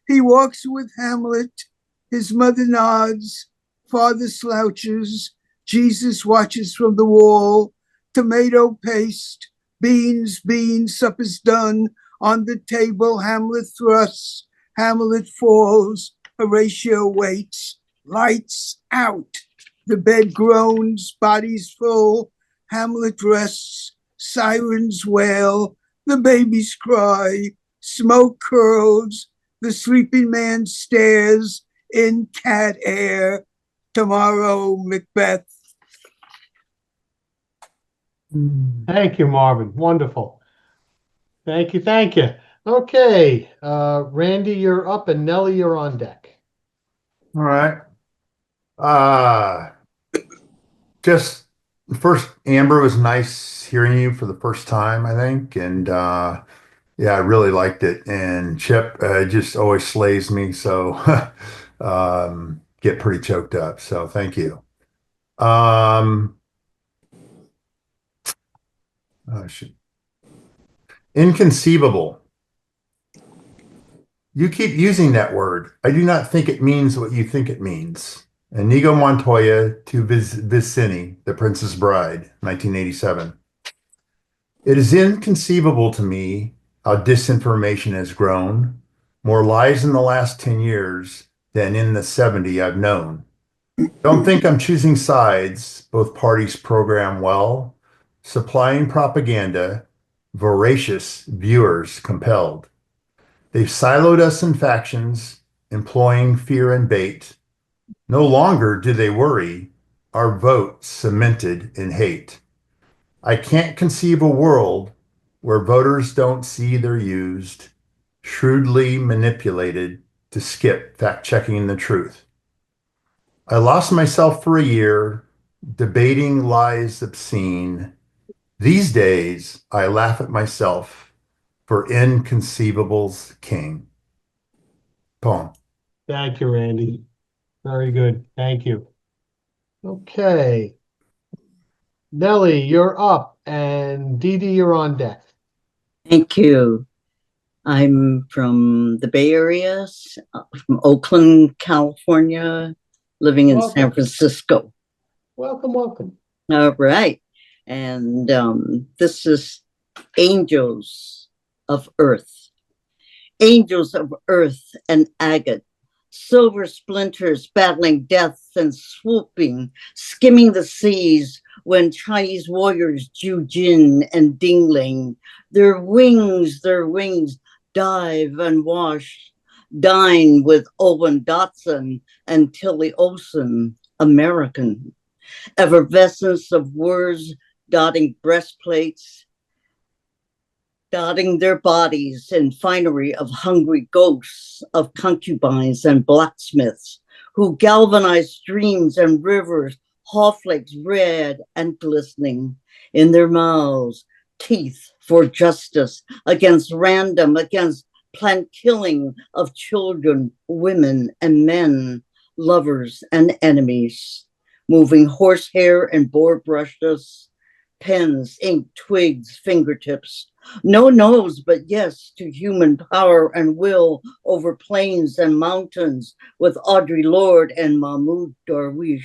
He walks with Hamlet, his mother nods, father slouches, Jesus watches from the wall. Tomato paste, Beans, beans, supper's done. On the table, Hamlet thrusts. Hamlet falls. Horatio waits. Lights out. The bed groans, bodies full. Hamlet rests. Sirens wail. The babies cry. Smoke curls. The sleeping man stares in cat air. Tomorrow, Macbeth. Thank you, Marvin. Wonderful. Thank you. Thank you. Okay, Randy, you're up, and Nellie, you're on deck. All right. Just first, Amber, was nice hearing you for the first time, I think. And yeah, I really liked it. And Chip just always slays me. So get pretty choked up. So thank you. Oh, shoot. Inconceivable. You keep using that word. I do not think it means what you think it means. Inigo Montoya to Vicini, The Princess Bride, 1987. It is inconceivable to me how disinformation has grown. More lies in the last 10 years than in the 70 I've known. Don't think I'm choosing sides. Both parties program well, supplying propaganda, voracious viewers compelled. They've siloed us in factions, employing fear and bait. No longer do they worry, our vote cemented in hate. I can't conceive a world where voters don't see they're used, shrewdly manipulated to skip fact-checking the truth. I lost myself for a year, debating lies obscene. These days, I laugh at myself for inconceivable's king. Poem. Thank you, Randy. Very good. Thank you. Okay. Nellie, you're up, and Dee Dee, you're on deck. Thank you. I'm from the Bay Area, from Oakland, California, living in San Francisco. Welcome, welcome. All right. And this is Angels of Earth. Angels of Earth and agate, silver splinters battling death and swooping, skimming the seas when Chinese warriors Jujin and Dingling, their wings, dive and wash, dine with Owen Dotson and Tilly Olsen, American. Effervescence of words dotting breastplates, dotting their bodies in finery of hungry ghosts of concubines and blacksmiths who galvanize streams and rivers, hawflakes red and glistening in their mouths, teeth for justice against random, against planned killing of children, women, and men, lovers and enemies, moving horsehair and boar brushes, pens, ink, twigs, fingertips. No no's, but yes to human power and will over plains and mountains with Audre Lorde and Mahmoud Darwish,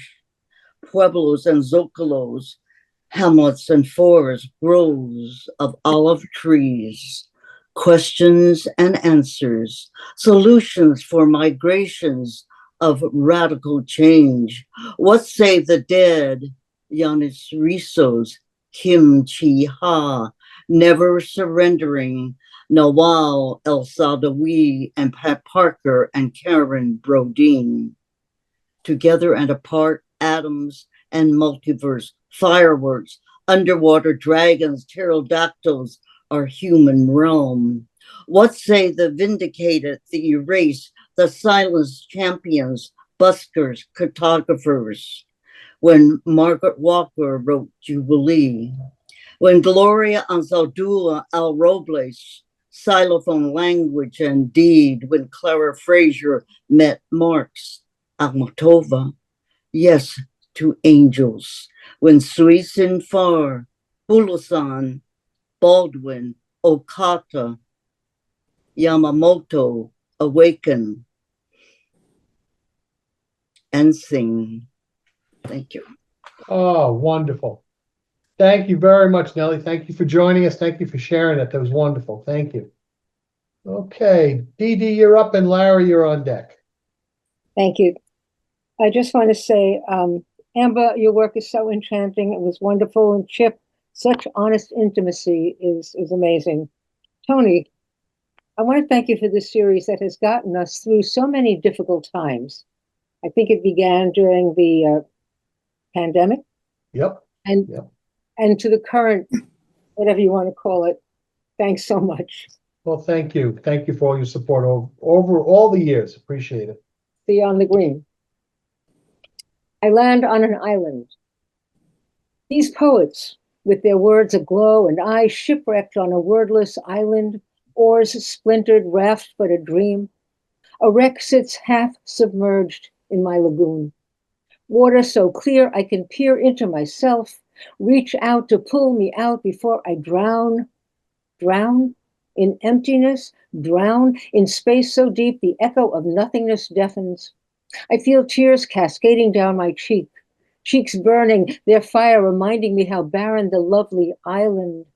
pueblos and zocolos, hamlets and forests, groves of olive trees, questions and answers, solutions for migrations of radical change. What say the dead, Yanis Rizos, Kim Chi Ha, never surrendering, Nawal El Sadawi, and Pat Parker and Karen Brodeen. Together and apart, atoms and multiverse, fireworks, underwater dragons, pterodactyls, our human realm. What say the vindicated, the erased, the silenced champions, buskers, cartographers? When Margaret Walker wrote Jubilee, when Gloria Anzaldúa Al Robles, xylophone language and deed, when Clara Fraser met Marx, Almatova, yes to angels, when Suisin Far, Bulasan, Baldwin, Okata, Yamamoto awaken and sing. Thank you. Oh, wonderful. Thank you very much, Nellie. Thank you for joining us. Thank you for sharing it. That was wonderful. Thank you. Okay, Dee Dee, you're up, and Larry, you're on deck. Thank you. I just want to say, Amber, your work is so enchanting. It was wonderful. And Chip, such honest intimacy is amazing. Tony, I want to thank you for this series that has gotten us through so many difficult times. I think it began during the pandemic. Yep. And to the current, whatever you want to call it. Thanks so much. Well, thank you. Thank you for all your support over all the years. Appreciate it. See you on the green. I land on an island. These poets, with their words aglow, and I shipwrecked on a wordless island, oars splintered, raft but a dream. A wreck sits half submerged in my lagoon. Water so clear I can peer into myself, reach out to pull me out before I drown. Drown in emptiness, drown in space so deep the echo of nothingness deafens. I feel tears cascading down my cheeks burning, their fire reminding me how barren the lovely island.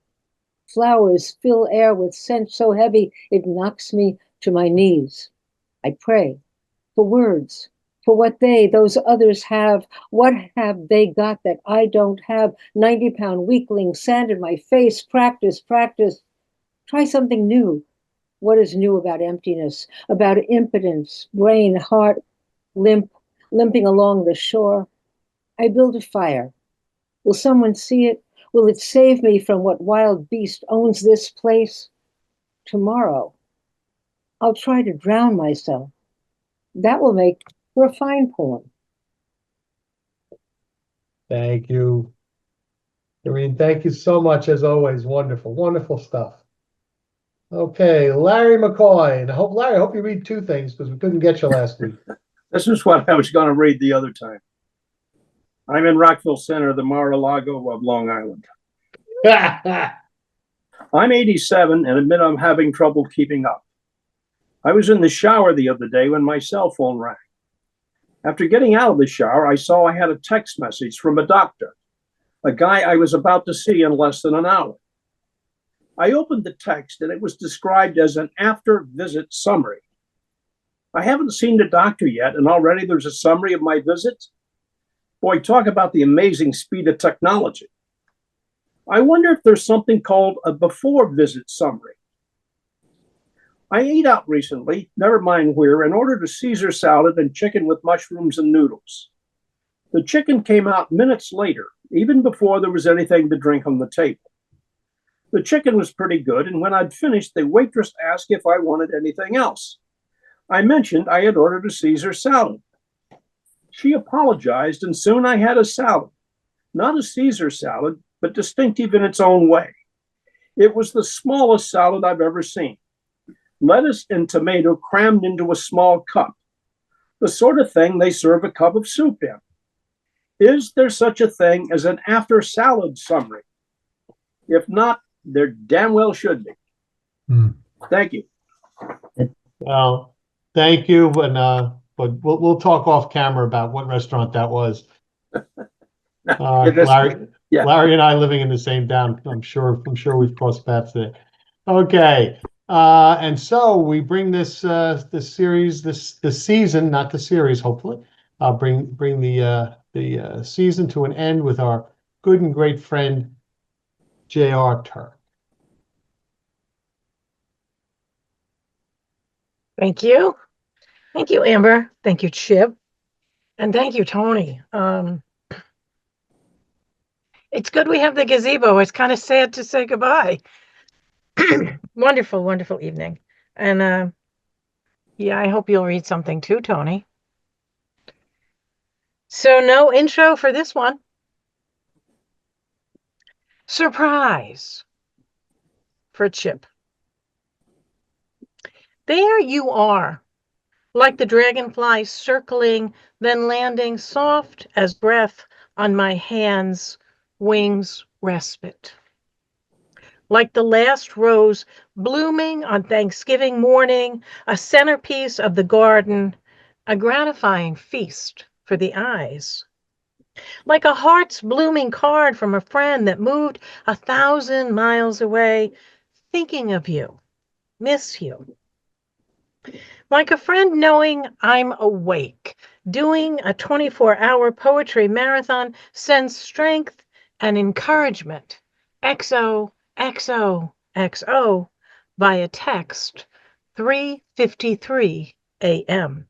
Flowers fill air with scent so heavy it knocks me to my knees. I pray for words, for what those others have. What have they got that I don't have? 90-pound weakling, sand in my face, practice. Try something new. What is new about emptiness, about impotence, brain, heart, limping along the shore? I build a fire. Will someone see it? Will it save me from what wild beast owns this place? Tomorrow, I'll try to drown myself. That will make for a fine poem. Thank you. Doreen, thank you so much, as always. Wonderful, wonderful stuff. Okay, Larry McCoy. And Larry, I hope you read two things because we couldn't get you last week. This is what I was going to read the other time. I'm in Rockville Center, the Mar-a-Lago of Long Island. I'm 87 and admit I'm having trouble keeping up. I was in the shower the other day when my cell phone rang. After getting out of the shower, I saw I had a text message from a doctor, a guy I was about to see in less than an hour. I opened the text and it was described as an after-visit summary. I haven't seen the doctor yet, and already there's a summary of my visit. Boy, talk about the amazing speed of technology. I wonder if there's something called a before-visit summary. I ate out recently, never mind where, and ordered a Caesar salad and chicken with mushrooms and noodles. The chicken came out minutes later, even before there was anything to drink on the table. The chicken was pretty good, and when I'd finished, the waitress asked if I wanted anything else. I mentioned I had ordered a Caesar salad. She apologized, and soon I had a salad. Not a Caesar salad, but distinctive in its own way. It was the smallest salad I've ever seen. Lettuce and tomato crammed into a small cup. The sort of thing they serve a cup of soup in. Is there such a thing as an after salad summary? If not, there damn well should be. Thank you. Well, thank you, but we'll talk off camera about what restaurant that was. Larry, Larry and I living in the same town. I'm sure we've crossed paths there. Okay, and so we bring this series, this season, not the series, hopefully, bring the season to an end with our good and great friend J.R. Turk. Thank you. Thank you, Amber. Thank you, Chip. And thank you, Tony. It's good we have the gazebo. It's kind of sad to say goodbye. Wonderful, wonderful evening. And yeah, I hope you'll read something too, Tony. So no intro for this one. Surprise for Chip. There you are, like the dragonfly circling, then landing soft as breath on my hands, wings respite. Like the last rose blooming on Thanksgiving morning, a centerpiece of the garden, a gratifying feast for the eyes. Like a heart's blooming card from a friend that moved 1,000 miles away, thinking of you, miss you. Like a friend knowing I'm awake, doing a 24-hour poetry marathon sends strength and encouragement. XO, XO, XO via text 3:53 a.m.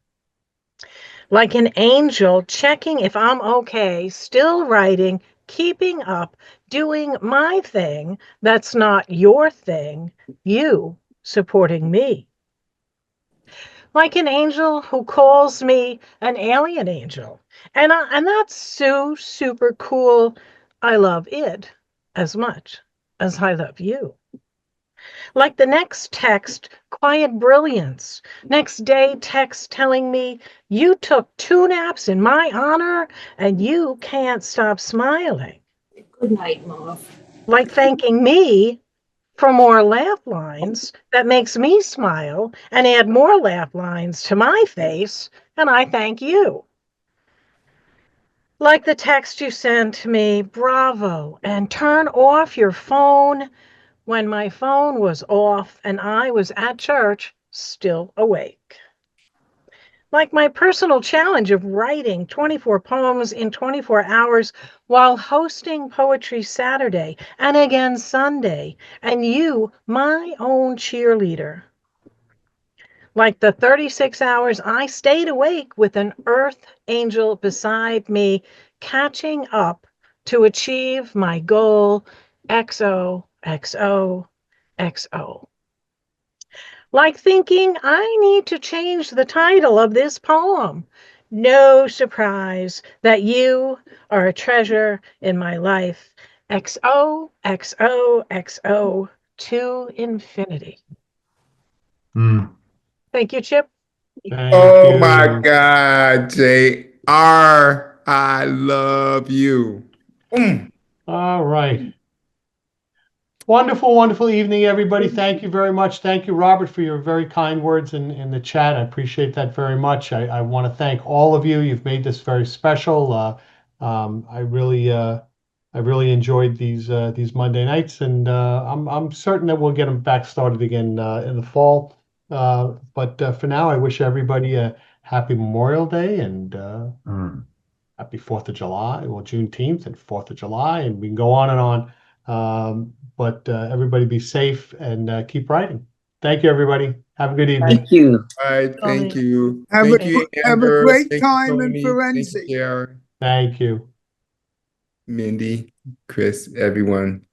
Like an angel checking if I'm okay, still writing, keeping up, doing my thing that's not your thing, you supporting me. Like an angel who calls me an alien angel. And that's so super cool. I love it as much as I love you. Like the next text, quiet brilliance. Next day, text telling me you took 2 naps in my honor and you can't stop smiling. Good night, Mom. Like thanking me for more laugh lines that makes me smile and add more laugh lines to my face, and I thank you. Like the text you sent me, bravo, and turn off your phone when my phone was off and I was at church, still awake. Like my personal challenge of writing 24 poems in 24 hours while hosting Poetry Saturday and again Sunday, and you, my own cheerleader. Like the 36 hours I stayed awake with an earth angel beside me, catching up to achieve my goal, XOXO. XO. Like thinking I need to change the title of this poem. No surprise that you are a treasure in my life. XOXOXO to infinity. Thank you, Chip. Thank Oh my you. God, JR, I love you. All right. Wonderful, wonderful evening, everybody. Thank you very much. Thank you, Robert, for your very kind words in the chat. I appreciate that very much. I want to thank all of you. You've made this very special. I really enjoyed these Monday nights, and I'm certain that we'll get them back started again in the fall. But for now, I wish everybody a happy Memorial Day and happy 4th of July, well, Juneteenth and 4th of July, and we can go on and on. But everybody be safe and keep writing. Thank you, everybody. Have a good evening. Thank you. All right, thank you. Have Thank a, you, have a Amber. great Thank you, time in Tony. forensic. Thank you, JR. Thank you. Mindy, Chris, everyone.